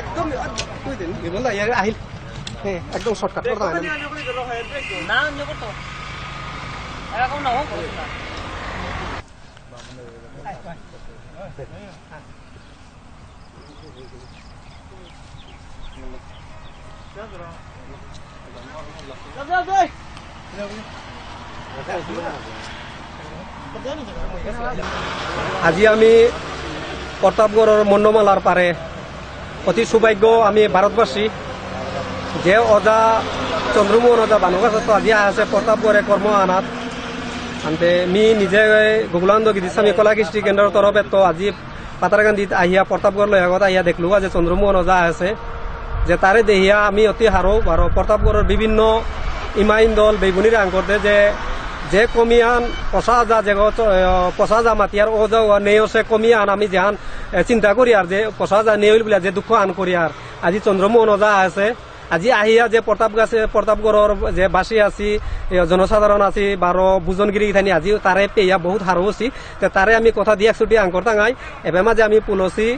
একদম কই দিন বলা ইয়ার আহিল একদম শর্টকাট করতে হয় না না করতে এখন না হোক আজি আমি প্রতাপগড়ের মন্ডমালার পারে অতি সৌভাগ্য আমি ভারতবাসী যে অজা চন্দ্রমোহন অজা বানুগাছত আজি আছে প্রতাপগড়ে কর্ম আনাত আনতে মি নিজে গোকুলানন্দ গিরিস্বামী কলা কৃষ্টি কেন্দ্রের তরফে তো আজি পাতারকান্দিত আহিয়া প্রতাপগড় আগত আহিয়া দেখলো যে চন্দ্রমোহন অজা আছে যে তারে দেহিয়া আমি অতি হারো আর প্রতাপগড়ের বিভিন্ন ইমাইন দল বেগুনির আঙ্করতে যে কমিয়ান পচা যা যে পচা যা মাতিয়ার ও যা নেয়সে কমিয়ান আমি যেহান চিন্তা করি আর যে পচা যা নেইল বলে যে দুঃখ আন করি আর আজি চন্দ্রমোহন অজা আছে আজি আহিয়া যে প্রতাপগড়ের যে বাসী আছি জনসাধারণ আছি বারো বুজনগিরি ইথানি আজি তারে পেয়া বহুত হারো আছি তারে আমি কথা দিয়ে একচুটি আঙ্কর টাঙাই এবে মাঝে আমি পুলসি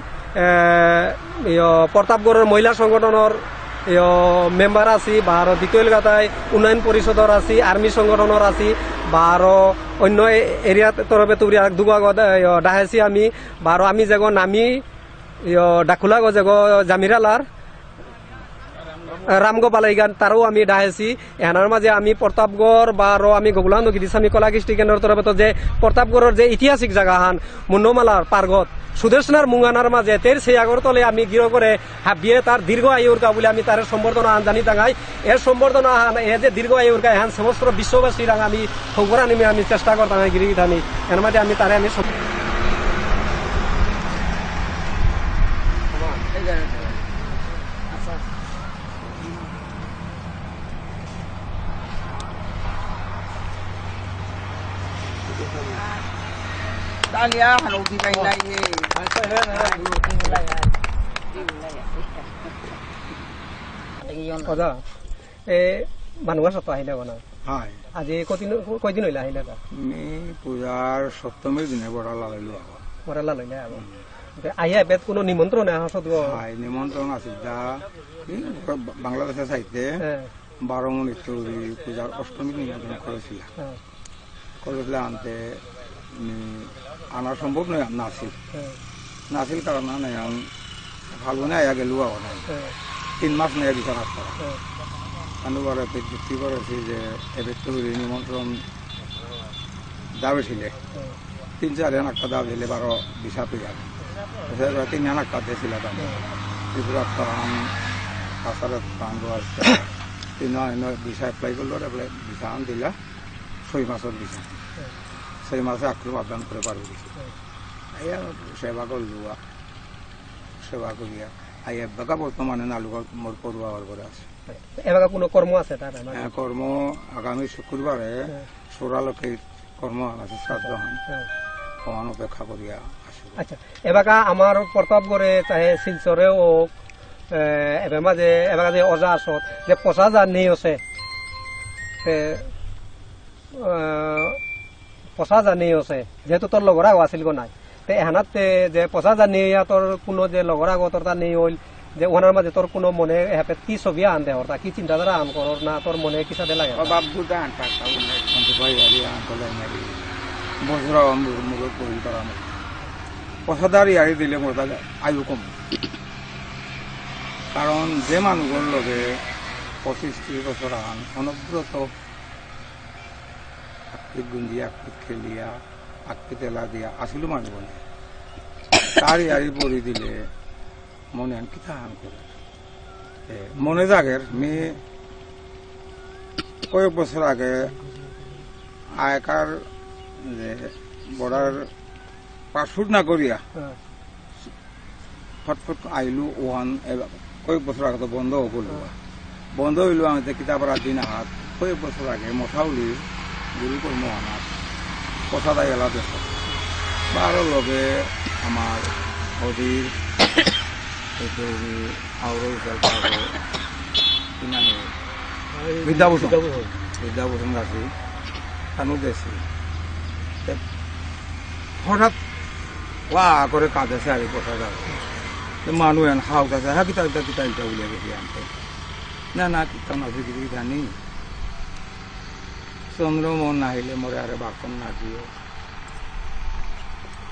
প্রতাপগড়ের মহিলা সংগঠনের মেম্বার আছি বা আর দ্বিতীয়গাতায় উন্নয়ন পরিষদর আছি আর্মি সংগঠনের আছি বা আর অন্য এরিয়া তরফে তুরি দুগাগত ডাহাইছি আমি বা আর আমি যেগ নামি ডাকুলাগ যেগ জামিরালার রামগো বালাইগান তারও আমি ডাহেছি এনার মাঝে আমি প্রতাপগড় বা আরো আমি গোকুলানন্দ গিরিস্বামী কলা কৃষ্টি কেন্দ্রের তরফে তো যে প্রতাপগড়ের যে ঐতিহাসিক জায়গাহান মুন্ডমালার পার্গত সুদেশনার মুঙ্গানার মাঝে তের সেই আগরতলে আমি গিরো করে হাবিয়ে তার দীর্ঘ আয়ুর কা বলে আমি তার সম্বর্ধনা জানি টাঙাই এর সম্বর্ধনা এ যে দীর্ঘ আয়ুর কা এহান সমস্ত বিশ্ববাসীর আমি খবর আনিমে আমি চেষ্টা করতাম গিরি থানি এর মাঝে আমি তারে আমি Talia halo di bay lai ni. অজা মানুষ সত আহিলে না হয় আজি কয়দিন হইলে আহিলে আমি পূজার সপ্তমীর দিনে বড় লাগাইলো মরালা লইলে আবার আহিয়া এবার কোনো নিমন্ত্রণ হয় নিমন্ত্রণ আছে যা বাংলাদেশের সাহিত্যে 12 মিনিট পূজার অষ্টমীর নিমন্ত্রণ করেছিল আনতে আনা সম্ভব নয় নাছিল কারণ ফাল্গুনে আয়া গেল 3 মাস নেই বিচার আসতে আনুবারে যুক্তি করেছি যে এবার তো নিমন্ত্রণ দাবি ছিল 3-4 জন একটা দাবি দিলে 12 ভিসা পেয়ে যাবে 3 জন একটা দিয়েছিল ত্রিপুরা প্রাণ কাছারের প্রাণ আসছে 3 ভিসা এপ্লাই করলো ভিসা আন দিলা 6 মাসের ভিসা 6 মাসে আক্রম আদান করে পারবে সেবা করলো সেবা করিয়া আইয়া বাকা বর্তমানে নালুগড় মোর পড়ুয়া করে আছে এবার কোনো কর্ম আছে তার কর্ম আগামী শুক্রবারে সোরালোকে কর্ম আছে শ্রাদ্ধ হন অপেক্ষা করিয়া আসবে আচ্ছা এবার আমার প্রতাপগড়ে চাহে শিলচরে হোক এবার মাঝে এবার যে অজা আসত যে 50,000 নেই আছে 50,000 নেই আছে যেহেতু তোর লগরাও আছিল গো নাই তে এহানাতে যে 50,000 নেই তোর কোনো যে লগরাগো তোর তা নেই হইল যে ওনার মাঝে তোর কোনো মনে হেপে কি ছবি আন দে ওটা কি চিন্তাধারা আন কর না তোর মনে কি সাথে লাগে বাবুটা আনটা ভাই আলি আনকলে নাকি বজরা মুগে করি তারা 50,000 ইয়ারি দিলে মোর আয়ু কম কারণ যে মানুষের লগে 25-30 বছর আন অনব্রত আকৃত গুঞ্জিয়া আকৃত খেলিয়া আকৃত এলা দিয়া আসিল মানুষ বলে তার ইয়ারি পরি দিলে মনে আন কিতা আন করে মনে জাগের মেয়ে কয়েক বছর আগে আয়কার বর্ডার পাসপোর্ট না করিয়া ফটফট আইলু ওহান কয়েক বছর আগে তো বন্ধ হইল আমি কিতাবার দিন হাত কয়েক বছর আগে মশাউলির গুরু কর্ম আনার কথা দায় এলা দেশ বারো লগে আমার অধীর বিদ্যাভূষণ গাছি কানু গেছি হঠাৎ ওয়া করে কাঁদেছে আর কথা যাচ্ছে মানুষ এন খাওয়া গেছে হ্যাঁ কিতা কিতা কিতা ইটা উলিয়ে গেছি আনতে না না কিতা না কিছু জানি চন্দ্রমোহন নাহিলে মরে আরে বাকন না দিও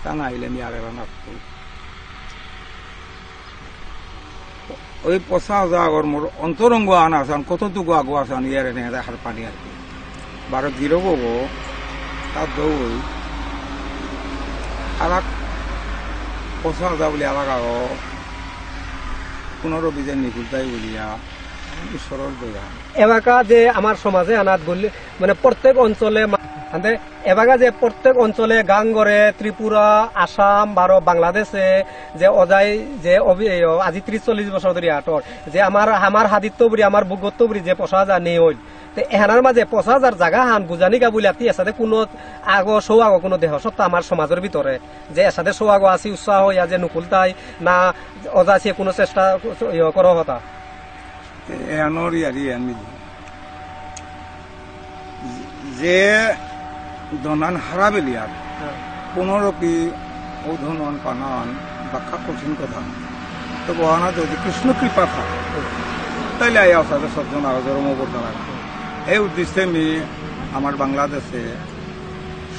তা নাহিলে আমি আরে নাচতো ওই পচা আগর মোর অন্তরঙ্গ আন আসান কতটুকু আগো আসান ইয়ারে নেই হার পানি আর কি বারো গিরো বো তার দৌড় আর পচা যা বলি আলাগ আগো 15 বিজের নিকুলতাই বলিয়া ঈশ্বরের দয়া এবাকা যে আমার সমাজে আনাত বললে মানে প্রত্যেক অঞ্চলে এবাকা যে প্রত্যেক অঞ্চলে গাঙ্গরে ত্রিপুরা আসাম বারো বাংলাদেশে যে অজাই যে আজি 30-40 বছর ধরে আটর যে আমার হাদিত্যবুরি আমার ভূগত্ববুরি যে পচা যা নেই হইল এহানার মাঝে 50,000 জায়গা হান বুঝানিকা বলে আতি এসাদে কোনো আগো সৌ আগো কোনো দেহ সত্য আমার সমাজের ভিতরে যে এসাদে সৌ আগো আছি উৎসাহ হইয়া যে নুকুলতাই না অজাচিয়ে কোনো চেষ্টা করো হতা এহানোর ইয়ারি আমি যে দনান হারাবেলিয়ার 15 কি ঔধনন পানান বাক্কা কঠিন কথা তো বহানা যদি কৃষ্ণ কৃপা থাকে তাইলে আই আসাদে সজ্জন আরো করতে লাগে এই উদ্দেশ্যে আমি আমার বাংলাদেশে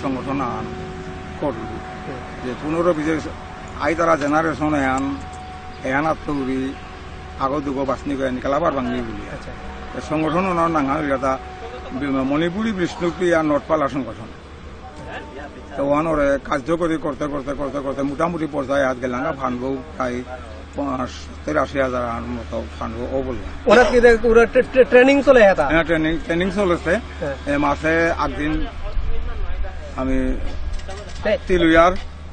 সংগঠন আন করি যে 15 বিজয় আই তারা জেনারেশন এহান আত্মগুড়ি আগত দুগো বাছনি করে নিকালাবার বাংলি বলি সংগঠন নাঙা এটা মণিপুরী বিষ্ণুপ্রিয়া নটপালা সংগঠন তো ওয়ানরে কার্যকরী করতে করতে করতে করতে মোটামুটি পর্যায়ে হাত গেলাঙ্গা ফানবো প্রায় 70,000 মতো ফানবো ও বললাম ট্রেনিং চলে ট্রেনিং চলেছে মাসে 8 দিন আমি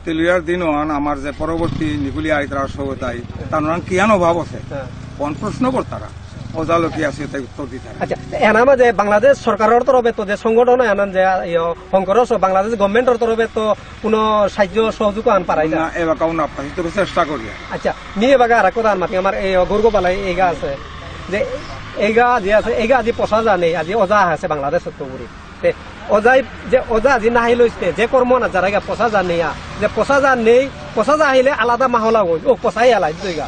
তিলুয়ার দিন আমার যে পরবর্তী নিকুলিয়া আইতার সহতাই তার কিয়ান অভাব আছে কোন প্রশ্ন করতারা ওজালো কি আছে তাই উত্তর দিতে আচ্ছা এনা মাঝে বাংলাদেশ সরকারের তরফে তো যে সংগঠন আনান যে শঙ্কর বাংলাদেশ গভর্নমেন্টের তরফে তো কোনো সাহায্য সহযোগ আন পারাই না এবার কাউন আপনার তো চেষ্টা করি আচ্ছা নিয়ে বাগা আর কথা মাতি আমার এই গর্গপালাই এইগা আছে যে এইগা যে আছে এইগা আজি পচা জানে আজি অজা আছে বাংলাদেশের তো বুড়ি অজাই যে অজা আজি নাহি লৈছে যে কর্ম না যারা পচা জানিয়া যে পচা জান নেই পচা যা আহিলে আলাদা মাহলা হই ও পচাই আলাই দুইগা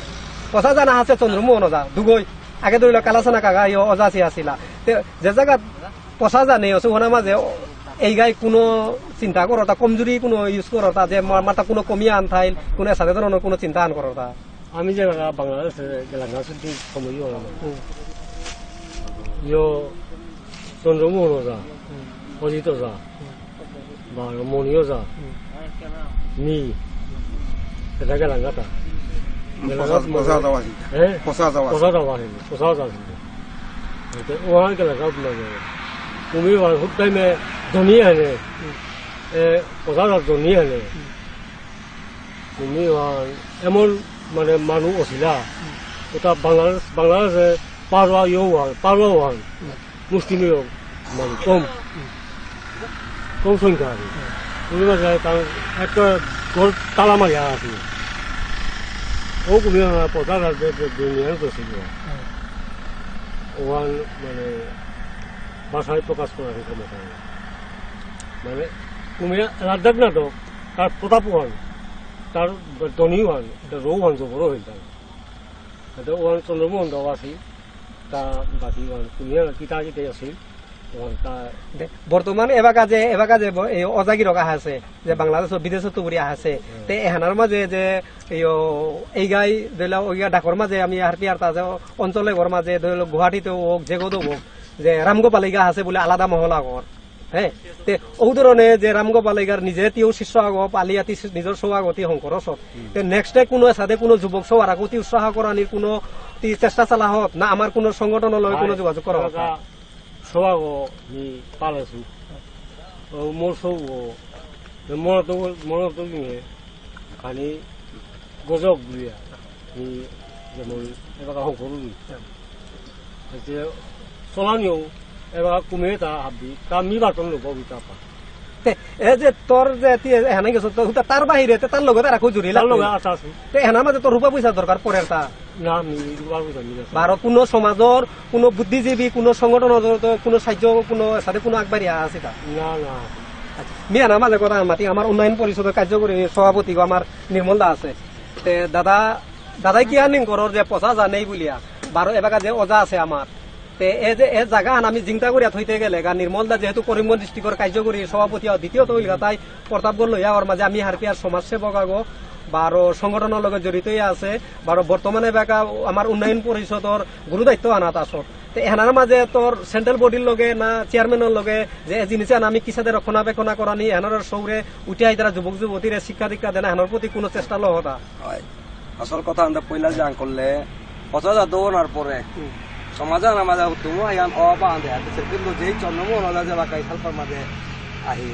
পচা জানা আছে চন্দ্রমোহন অজা দুগৈ আগে ধরিল কালাচানা কাকা অজাচি আসিলা যে জায়গাত পচা জানে আছে ওনার মাঝে এই গাই কোনো চিন্তা করতা কমজুরি কোনো ইউজ করতা যে মাতা কোনো কমিয়া আন থাইল কোনো সাথে ধরনের কোনো চিন্তা আন করতা আমি যে বাংলাদেশে গেলাম সময় চন্দ্রমোহন ওজা অজিত ওজা বা মণি ওজা মি এটা গেলাম গাতা তুমি খুব টাইমে ধনী আনে পঁচাশার ধনী আনে তুমি এমন মানে মানুষ আছিলা ওটা বাংলাদেশে পারোয়া হন মুসলিমেও মানে কম সংখ্যা আছে তুমি তার একটা ঘর তালা মারিয়া আছে ও তুমি পঁচাশার দুনিয়া করছিল ওয়ান মানে ভাষায় প্রকাশ করা হয়েছে মানে তুমি রাজ্জাক নাটক তার প্রতাপ হন তার ধনী হন রৌ হন বড় হইল তার ওয়ান চন্দ্রমোহন দাও আছিল তা বাকি তুমি কিতা কিতা আছিল বর্তমান এবাকা যে অজাগির আছে যে বাংলাদেশের বিদেশত তো বুড়ি আছে তে এহানার মাঝে যে এই গাই ধরিল ওই ডাকর মাঝে আমি হারপিয়ার তা অঞ্চলে ঘর মাঝে ধরিল গুয়াহাটিতে হোক যেগোদো হোক যে রামগোপালিগা আছে বলে আলাদা মহলা ঘর হ্যাঁ তে ও ধরনের যে রামগোপালিগার নিজে তিও শিষ্য আগ পালিয়াতি নিজের সৌগতি শঙ্কর সব নেক্সট কোনো সাথে কোনো যুবক সবার আগতি উৎসাহ করানির কোনো চেষ্টা চালা হোক না আমার কোনো সংগঠনের কোনো যোগাযোগ করা হোক সবাগ নি পালাইছো মোর সৌ মনত নিয়ে খানি গজব বুলিয়া যেমন এবার শঙ্কর চলানিও এবার কুমে তা হাবি তা মি বাটন লব বিতাপা যে তোর যে হেনা গেছ তার বাহিরে তার লগে তারা খুঁজুরি হেনার মাঝে তোর রূপা পয়সা দরকার পরে তা ভারত কোনো সমাজের কোনো বুদ্ধিজীবী কোনো সংগঠনের কোনো সাহায্য কোনো সাথে কোনো আগবাড়িয়া আছে তা না না আচ্ছা মিয়ানা মাঝে কথা মাতি আমার উন্নয়ন পরিষদের কার্যকরী সভাপতি আমার নির্মল দা আছে তে দাদাই কি আনিং করর যে 50,000 নেই বলিয়া 12 এবাকা যে অজা আছে আমার তে এই যে এই জায়গা আমি চিন্তা করিয়া থইতে গেলে গা নির্মল দা যেহেতু করিমগঞ্জ ডিস্ট্রিক্টর কার্যকরী সভাপতি দ্বিতীয়ত হইল তাই প্রতাপগড় লইয়া ওর মাঝে আমি হারপিয়ার সমাজসেবক আগো বারো সংগঠনের লগে জড়িত আছে বারো বর্তমানে বেকা আমার উন্নয়ন পরিষদর গুরু দায়িত্ব আনাত আসত এনার মাঝে তোর সেন্ট্রাল বডির লগে না চেয়ারম্যানের লগে যে জিনিস আমি কিসাদের রক্ষণাবেক্ষণা করানি এনার সৌরে উঠিয়াই তারা যুবক যুবতীরে শিক্ষা দীক্ষা দেন এনার প্রতি কোনো চেষ্টা লহতা আসল কথা আমরা পয়লা জান করলে 50,000 দৌড়ার পরে সমাজে আমাদের তুমি আইন অবা আনতে আছে কিন্তু যেই চন্দ্রমোহন যে বাকাই সালফার মাঝে আহি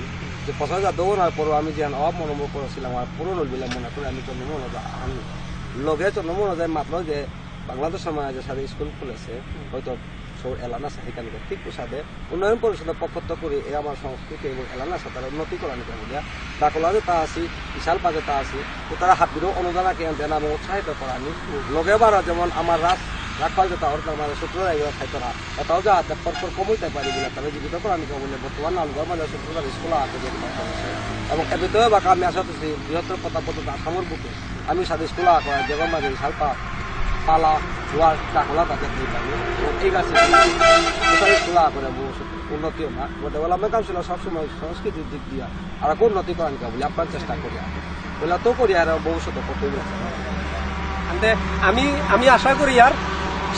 যে 50,000 দৌড়ার পর আমি যে অব মনোমোহ করেছিলাম আর পুরো নলবিলা মনে করে আমি চন্দ্রমোহন আনি লগে চন্দ্রমোহন মাত্র যে বাংলাদেশ সমাজে সাথে স্কুল খুলেছে হয়তো এলানা সেখানে ঠিক প্রসাদে উন্নয়ন পরিষদের পক্ষ করে এই আমার সংস্কৃতি এবং এলানা সাথে উন্নতি করানি বলিয়া ডাকলা যে তা আছি বিশাল পাজে তা আছি তো তারা হাতিরও অনুদান দেন আমি উৎসাহিত করানি লগে বারা যেমন আমার রাখাল যেটা অর্থাৎ মানে শুক্রবার খাইতরা এটাও যা পরপর কমাইতে পারি বলে তবে জীবিত করানি বলে বর্তমান আলুগড় মাঝে শুক্রবার স্কুল আছে এবং এবিতেও বাকা আমি আশা করছি বৃহত্তর প্রতাপগড় আসামের বুকে আমি সাথে স্কুল করা যেমন মাঝে সালপা পালা ওয়ার টাকলা তাকে এই গাছে খোলা করে উন্নতিও না ডেভেলপমেন্ট কাউন্সিল সবসময় সংস্কৃতির দিক দিয়া আর উন্নতি করার বলে আপনার চেষ্টা করি বলে তো করি আর ভবিষ্যতে করতে আমি আশা করি আর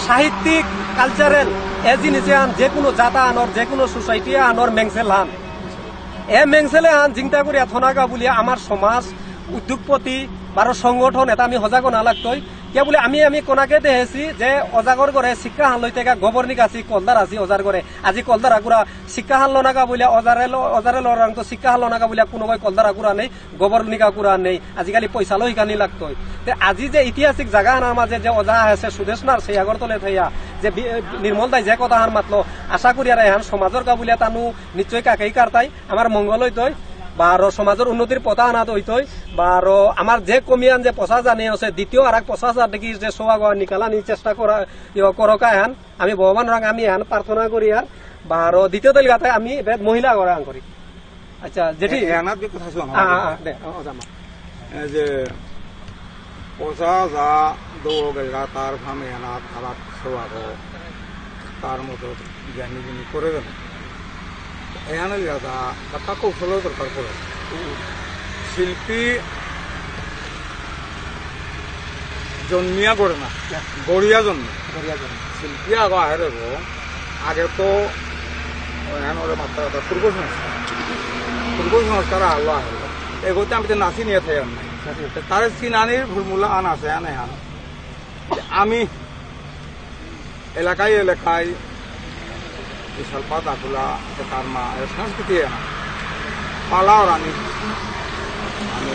সাহিত্যিক কালচারাল এ জিনিসে আন যে কোনো জাতা আনর যে কোনো সোসাইটি আনর মেংসেল আন এ মেংসেলে আন চিন্তা করি থনাগা বলি আমার সমাজ উদ্যোগপতি বারো সংগঠন এটা আমি সজাগ না লাগতই কিয় বলে আমি কোনাকে দেখেছি যে অজাগর করে শিক্ষা হান লইতে গোবর নিকাছি কলদার আছি অজার করে আজি কলদার আগুরা শিক্ষা হান লনাগা বলে অজারে লড়াং তো শিক্ষা হান লনাগা বলে কোনোবাই কলদার আগুরা নেই গোবর নিকা কুরা নেই আজিকালি পয়সা লই কানি লাগতই আজি যে ঐতিহাসিক জায়গা আনার মাঝে যে অজা আছে সুদেশনার সেই আগরতলে থাইয়া যে নির্মল দাই যে কথা হান মাতলো আশা করি আর এহান সমাজর কা বলিয়া তানু নিশ্চয় কাকেই কারতাই আমার মঙ্গল হইতই বারো সমাজের উন্নতির পথা আনাত হইতই বারো আমার যে কমিয়ান যে 50,000 নিয়ে আছে দ্বিতীয় আর 50,000 দেখি যে সোয়া নিকালা নি চেষ্টা করকা এহান আমি ভগবান রং আমি এহান প্রার্থনা করি আর বারো দ্বিতীয় তালিকাতে আমি মহিলা করে আন করি আচ্ছা যেটি যে 50,000 দৌড়া তার ফামে আনা খারাপ সোয়া তার মতো জ্ঞানী যিনি করে দেন এখানে একটা কৌশলের দরকার পড়ে শিল্পী জন্মিয়া করে না গড়িয়া জন্ম শিল্পী আগে আহে রেব আগে তো মাত্রা পূর্ব সংস্কার আলো আহে এগোতে আমি তো নাচি নিয়ে থাকি নাই তার চিনানির ফর্মুলা আন আছে আনে আন আমি এলাকায় বিশাল পাতা খোলা তার মা সংস্কৃতি পালাও রানি আমি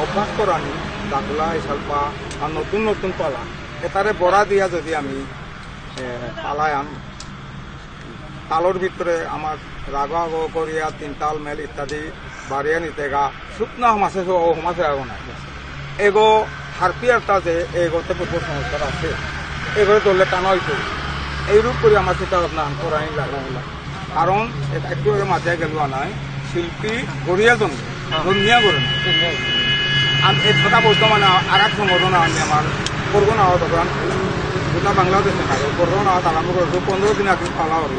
অভ্যাস করানি দাখলা ইসালপা আর নতুন নতুন পালা এটারে বড়া দিয়া যদি আমি পালায় আন তালর ভিতরে আমার রাগা করিয়া তিন তাল মেল ইত্যাদি বাড়িয়া নিতে গা শুকনা মাসে সমাসে আগো না এগো হারপিয়ারটা যে এগোতে পূর্ব সংস্কার আছে এগোতে ধরলে টানা হইতো এইরূপ করে আমার চিন্তা ভাবনা করাই লাগে কারণ একটু মাঝে গেল নয় শিল্পী গড়িয়া জন্মিয়া করে আমি এই কথা বর্তমানে আর এক সংগঠন আমি আমার করবো না তখন গোটা বাংলাদেশে থাকে করবো না আরম্ভ করবো 15 দিন আগে পালা হল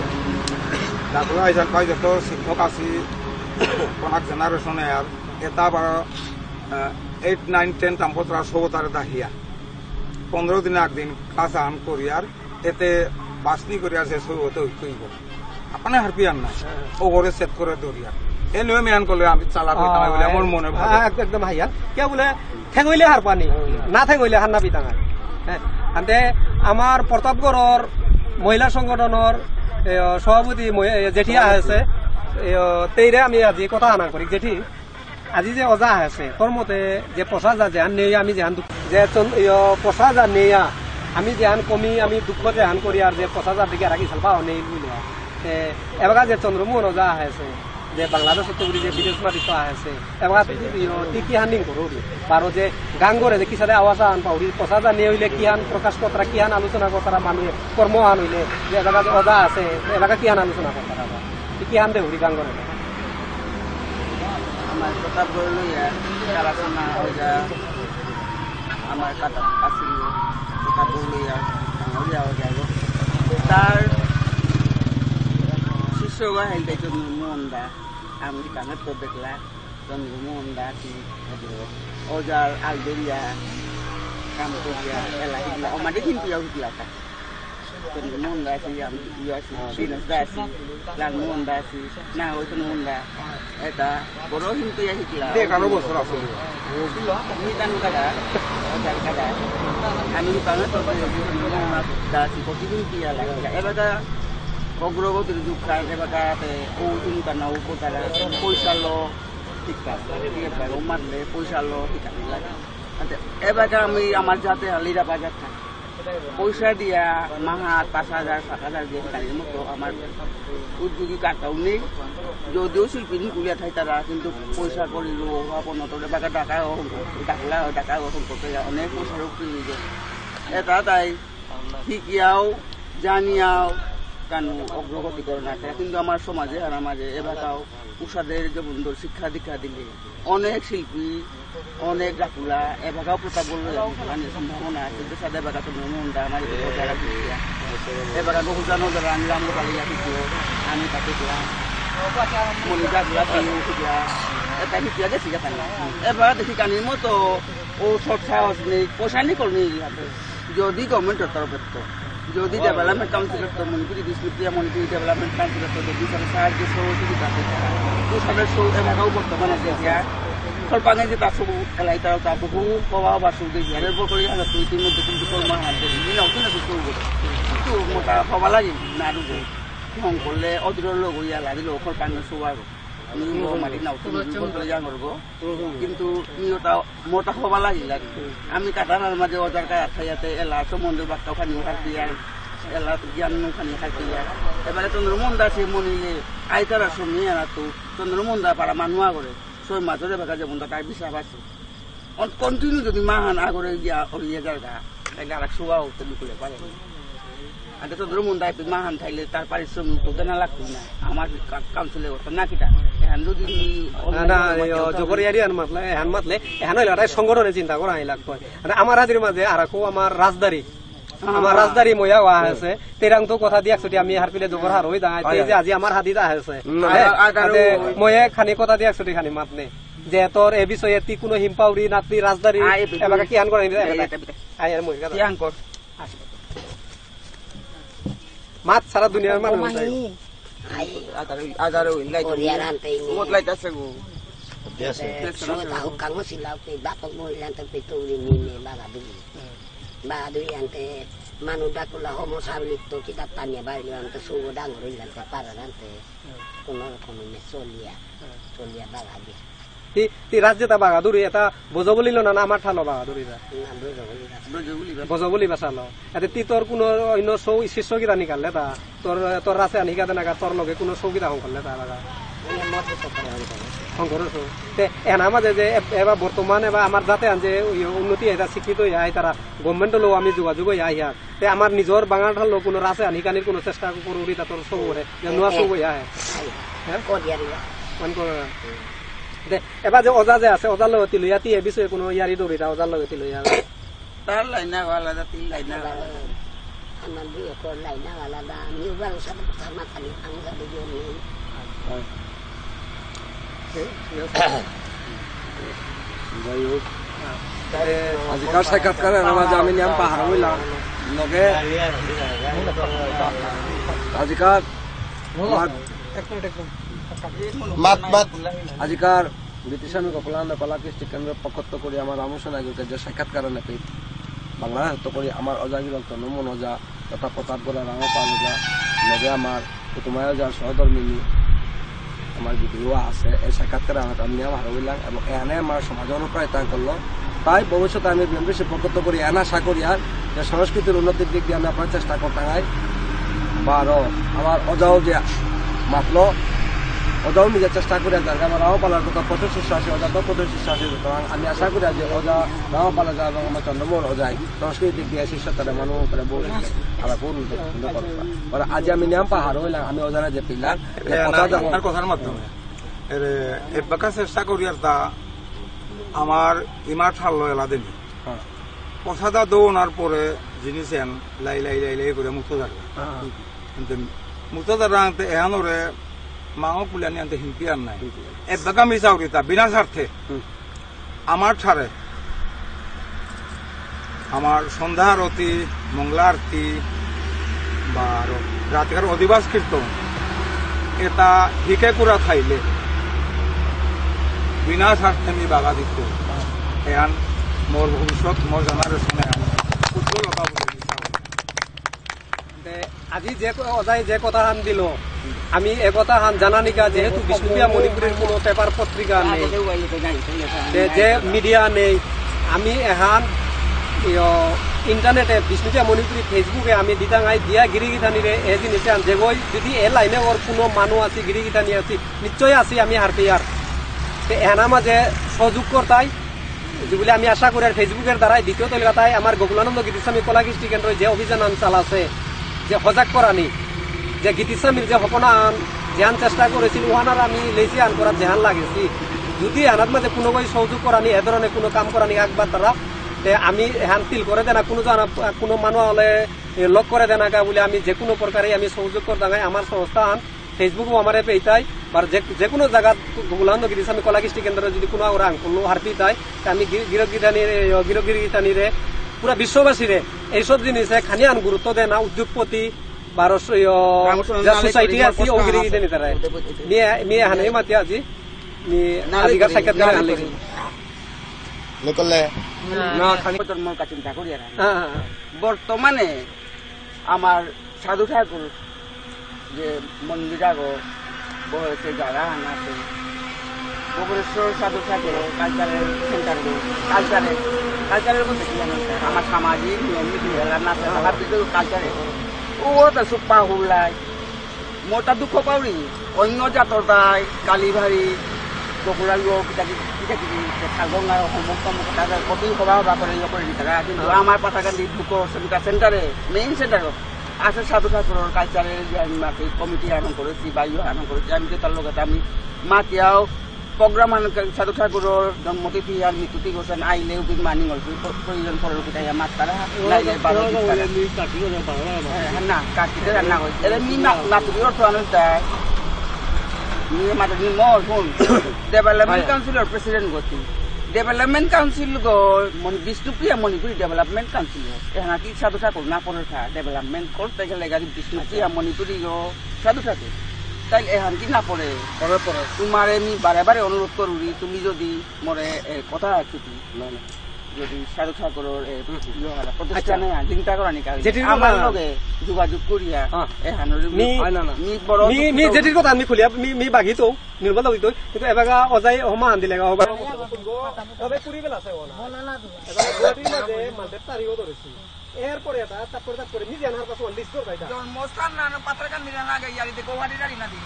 তারপরে আইসাল পাই যত শিক্ষক আছি কোনাক জেনারেশনে আর এটা আবার 8, 9, 10 তাম্পতরা সবতারে দাহিয়া 15 দিনে একদিন ক্লাস আন করি আর এতে বাসনি করে আছে সৌতে হইব আপনার হারপিয়ান না ও করে সেট করে দৌড়িয়া এই নিয়ে মেয়ান করলে আমি চালাক হইতাম বলে আমার মনে একদম হাইয়া কে বলে ঠেঙইলে হার পানি না ঠেঙইলে হার নাবি টাঙায় হ্যাঁ আনতে আমার প্রতাপগড়র মহিলা সংগঠনের সভাপতি জেঠিয়া আছে তেইরে আমি আজি কথা আনা করি জেঠি আজি যে অজা আছে তোর মতে যে 50,000 যেহান নেই আমি যেহান যে 50,000 নেইয়া আমি যেহান কমি আমি দুঃখ যেহান করি আর যে 50,000 দিকে রাখি চালবা নেই বুঝলিয়া এবার যে চন্দ্রমোহন অজা আছে যে বাংলাদেশ যে বিদেশ মাটিত আছে এবার কি হান্ডিং করো বারো যে গান করে যে কিসারে আওয়াজ আন পাউরি 50,000 নিয়ে হইলে কিহান প্রকাশ কতরা কিহান আলোচনা কতরা মানুষ কর্ম আন হইলে যে এলাকা যে অজা আছে এলাকা কিহান আলোচনা কতরা কিহান দে হুড়ি গান করে আমার প্রতাপ গড় লইয়া কারাখানা ওইটা আমার কাটা আসিল প্রতাপ গড় লইয়া যাওয়া যাব তার শিষ্য বাহিনী চন্দ্রমোহনদা আমি কানের তো দেখলাম চন্দ্রমোহনদা কি ওজার আলবেরিয়া কামপুরিয়া এলাকা আমাদের কিন্তু শিখলাম চন্দ্রমোহনদা আছি আমি আছি বিনসদা আছি লালমোহনদা আছি না ওই চন্দ্রমোহনদা এটা বড় কিন্তু শিখলাম 11 বছর আছে আমি জানো কাদা ওজার কাদা আমি কানের তো চন্দ্রমোহনদা আছি প্রতিদিন কি এলাকা এবার অগ্রগতির যুগ খান এবারে ও চিন্তা না ও তারা পয়সা লো টিকা ও মারলে পয়সা লো টিকা লাগে এবারে আমি আমার যাতে লিরা বাজার থাকি পয়সা দিয়া মাহাত 5,000 7,000 দিয়ে গাড়ির মতো আমার উদ্যোগী কাটাও নেই যদিও শিল্পী গুলিয়া থাই তারা কিন্তু পয়সা করিল আপনার এবারে টাকা ডাকলা টাকা সম্পর্কে অনেক পয়সার প্রয়োজন এটা তাই শিখিয়াও জানিয়াও কারণ অগ্রগতি করে না কিন্তু আমার সমাজে আর আমাদের এবারটাও উষাদের যেমন শিক্ষা দীক্ষা দিলে অনেক শিল্পী অনেক ডাকুলা এবারটাও প্রতাপ বললে সম্ভাবনা আছে কিন্তু সাদা এবার তো মনটা আমার এবার বহুজানো যারা আমি রামগোপালিয়া শিখিও আমি তাকে দিলাম মনি ডাকুলা শিখিয়া এটা শিখিয়া গেছি গেছে এবার দেখি কানির মতো ও সব সাহস নেই পয়সা নেই করনি যদি গভর্নমেন্টের তরফের তো যদি ডেভেলপমেন্ট কাউন্সিলর তো মণিপুরি বিষ্ণুপ্রিয়া মণিপুরি ডেভেলপমেন্ট কাউন্সিলর তো যদি সাহায্য সহযোগিতা তো সবের এলাকাও বর্তমান আছে এতিয়া সরপাঙে যে তার সব এলাই তারাও তা বহু প্রভাব আসু দেখি এরপর করে তো ইতিমধ্যে কিন্তু কর্মা হাত দেখি নতুন করবো কিন্তু মোটা হবা লাগে না রুবো ফোন করলে অদূরের লোক ইয়া লাগিল সরপাঙে সবার মাটি নাও তুমি যা করবো কিন্তু মোটা হবা লাগিল আমি কাটার মাঝে অজার কাজ খাইয়াতে এলা সম্বন্ধে বাক্তা খানি খাচ্ছি আর এলা জ্ঞান খানি খাচ্ছি আর এবারে চন্দ্রমোহনদা সে মনিলে আইতারা সমিয়ে না তো চন্দ্রমোহনদা পাড়া মানুয়া করে সব মাঝরে ভাগা যেমন তার বিশ্বাস আছে কন্টিনিউ যদি মাহান আগরে গিয়া অলিয়ে যার গা তাইলে আর শোয়াও তো বিকুলে পারে আর চন্দ্রমোহনদা মাহান থাইলে তার পারিশ্রমিক তো দেনা লাগতো না আমার কাউন্সিলে করতো না কিটা এখন যদি এহান মাতলে এহান হইলে সংগঠনে চিন্তা করা লাগতো আমার হাজির মাঝে আর আমার রাজদারি আমার রাজদারি ময়া ওয়া আছে তেরাং তো কথা দি একচুটি আমি হার পিলে জবর হার হই দা যে আজি আমার হাদিত আছে ময়ে খানি কথা দি একচুটি খানি মাতনে যে তোর এ বিষয়ে তি কোনো হিমপাউরি নাতি রাজদারি এবারে কি আন করে আই আর মই কথা আন কর মাত সারা দুনিয়ার মানুষ আদার ওই লাইতাছে গো tahu kamu silau pe bapak mo ilan te pituli nini bagadui ante manuda kula homo sablito kita tanya bali ante sugo dangro ilan te para ante kono mesolia solia bagadi ti রাজ্যটা বাগাদুরি এটা বোঝো বলিল না আমার ঠালো বাগাদুরিরা বোঝো বলি বাসালো এতে তি তোর কোনো অন্য সৌ শিষ্য কিরা নিকালে তা তোর তোর রাসে আনিকা দেনা তোর লগে কোনো সৌ কিরা হংকলে তা লাগা শঙ্করছো এনা মাঝে যে এবার বর্তমানে বা আমার যাতে যে উন্নতি এটা শিক্ষিত হয় তারা গভর্নমেন্ট লো আমি যোগাযোগ ইয়া তে আমার নিজের বাঙাল লোক কোনো রাসে আনিকানির কোনো চেষ্টা করুরি তা তোর সব করে নোয়া সব ইয়া এবার যে অজা যে আছে অজার লগত তিলইয়া তি এ বিষয়ে কোনো ইয়ারি দৌড়ি তা অজার লগত তিলইয়া তার লাইনা আলাদা তিন লাইনা আমার বিয়ে কর লাইনা আলাদা আমি বারো সাথে কথা খালি আমি যাবে জমি আজিকার সাক্ষাৎকারে নামাজে আমি নিয়ম পাহাড় হইলাম লগে আজিকার আজিকার ব্রিটিশামী কপলানন্দ কলা কৃষ্টি কেন্দ্রের পক্ষ করে আমার রামোসন আয়োগকে যে সাক্ষাৎকার নেপে বাংলা হাত করে আমার অজাগির নমন অজা তথা প্রতাপ গড়া রাঙপাল অজা লগে আমার কুটুমায় অজার সহধর্মিনী আমার ভিডিও আছে এই সাক্ষাৎকারে আমি ভালো বললাম এবং এখানে আমার সমাজ অনুপ্রাণিত করলো তাই ভবিষ্যতে আমি বিএমপিসি পক্ষ করি এনা আশা করি আর যে সংস্কৃতির উন্নতির দিক দিয়ে আমি আপনার চেষ্টা করতাম বা আরও আমার অজাও যে মাতলো ওটাও নিজের চেষ্টা করে যার আমার রামপালার কথা প্রচুর শিষ্যাসী অজা তো প্রচুর শিষ্যাসী সুতরাং আমি আশা করি যে অজা রামপালা যা এবং আমার চন্দ্রমোহন অজাই সংস্কৃতির দিক দিয়ে শিষ্যতারে মানুষ করে বলে আলাপ সুন্দর করতে আজ আমি নিয়ম পাহাড় হইলাম আমি অজানা যে পিলাম কথার মাধ্যমে এর এবাকা চেষ্টা করি আর তা আমার ইমার ঠাল এলা দিনি কথাটা দৌনার পরে জিনিসেন লাই লাই লাই লাই করে মুক্ত থাকবে কিন্তু মুক্ত থাকা আনতে এহানোরে মাও পুলানি আনতে হিমপি আর নাই এবাকা মিশা উঠিতা বিনা স্বার্থে আমার ঠারে আমার সন্ধ্যা আরতি মঙ্গলা আরতি বা রাতের অধিবাস কীর্তন এটা হিকে কুড়া খাইলে বিনা স্বার্থে আমি বাগা দিত এহান মোর ভবিষ্যৎ মোর জেনারেশনে উজ্জ্বলতা বলে দিতাম। আজি যে অজাই যে কথা হান দিল আমি এ কথা হান জানা নিকা যেহেতু বিষ্ণুপ্রিয়া মণিপুরের কোনো পেপার পত্রিকা নেই যে মিডিয়া নেই আমি এহান ইন্টারনেটে বিষ্ণুপ্রিয়া মণিপুরি ফেসবুকে আমি দিতাঙাই দিয়া গিরিগিথানিরে এ জিনিসে আন যেগই যদি এ লাইনে ওর কোনো মানুষ আছে গিরিগিথানি আছি নিশ্চয় আছি আমি হারপিয়ার এহানা মাঝে সহযোগ করতাই যেগুলি আমি আশা করি আর ফেসবুকের দ্বারাই দ্বিতীয় তলিকাতায় আমার গোকুলানন্দ গীতিস্বামী কলা কৃষ্টি কেন্দ্র যে অভিযান আন চালাছে যে সজাগ করানি যে গীতিস্বামীর যে সপনা আন যেহান চেষ্টা করেছিল ওহানার আমি লেছি আন করার যেহান লাগেছি যদি আনার মাঝে কোনো সহযোগ করানি এ ধরনের কোনো কাম করানি একবার তারা আমি হ্যান ফিল করে দেনা কোনো মানুষ হলে লক করে দেনা বলে আমি যে কোনো প্রকারে আমি সহযোগ করতাম আমার সংস্থা আন ফেসবুকও আমার পেইতাই বা যে কোনো জায়গা গোকুলানন্দ গীতিস্বামী কলা কৃষ্টি কেন্দ্রে যদি কোনো ওরা কোনো হারপি তাই আমি গিরগিতানিরে পুরা বিশ্ববাসীরে এইসব জিনিসে খানি আন গুরুত্ব দেয় না উদ্যোগপতি বা সোসাইটি আছে ও গিরগিতানি তারা নিয়ে হানে মাতি আজি আজিকার সাক্ষাৎকার আনলেছি চিন্তা করি বর্তমানে আমার সাধু ঠাকুর যে মন্দির আগো বহরেছে জায়গা হানা আছে গোবরেশ্বর সাধু ঠাকুর কালচারের সেন্টার কালচারের মধ্যে কি জানো আমার সামাজিক নিয়ম নীতি নাচে হাত দিতে কালচারে ও তো সুপ্পা হুল্লাই মোটা দুঃখ পাউরি অন্য জাতর দায় কালীভারি বগুড়া গঙ্গার সমস্ত তাদের কতই সভা করে দিতে কিন্তু আমার পাতাকান্দি দুঃখ সেন্টারে মেইন সেন্টারও আছে সাধু ঠাকুরের কালচারের যে আমি কমিটি আরম্ভ করেছি বা ইয়ে আরম্ভ করেছি আমি তার লগত আমি মাতিয়াও প্রোগ্রাম সাধু ঠাকুরের জন্মতিথি আর মৃত্যুতি গোছেন আইলে উপিত মানি গল্প প্রয়োজন পড়ে উপিতাই আমার তারা না কাটিতে রান্না করছে এর মি নাতুরি অর্থ আনন্দায় ডেভেলপমেন্ট কাউন্সিলর প্রেসিডেন্ট গতি ডেভেলপমেন্ট কাউন্সিল গো বিষ্ণুপ্রিয়া মণিপুরি ডেভেলপমেন্ট কাউন্সিল এখানে কি সাধু ঠাকুর না পড়ে ডেভেলপমেন্ট করতে গেলে গাড়ি বিষ্ণুপ্রিয়া মণিপুরি গো সাধু ঠাকুর তাই এখান কি না পড়ে তোমার আমি বারে বারে অনুরোধ করুরি তুমি যদি মরে কথা আছি যদি সাধু ঠাকুরের প্রতিষ্ঠানে চিন্তা করা নিকা আমার লগে যোগাযোগ করিয়া যেটির কথা আমি খুলিয়া মি বাঘি তো নির্বল হইতো কিন্তু এবার অজাই হমা আন দিলে এরপরে তারপরে নিজে আনার পাশে লিস্ট করে জন্মস্থান না পাত্রকান মিলা না গাইয়ারিতে গোহাটি গাড়ি না দি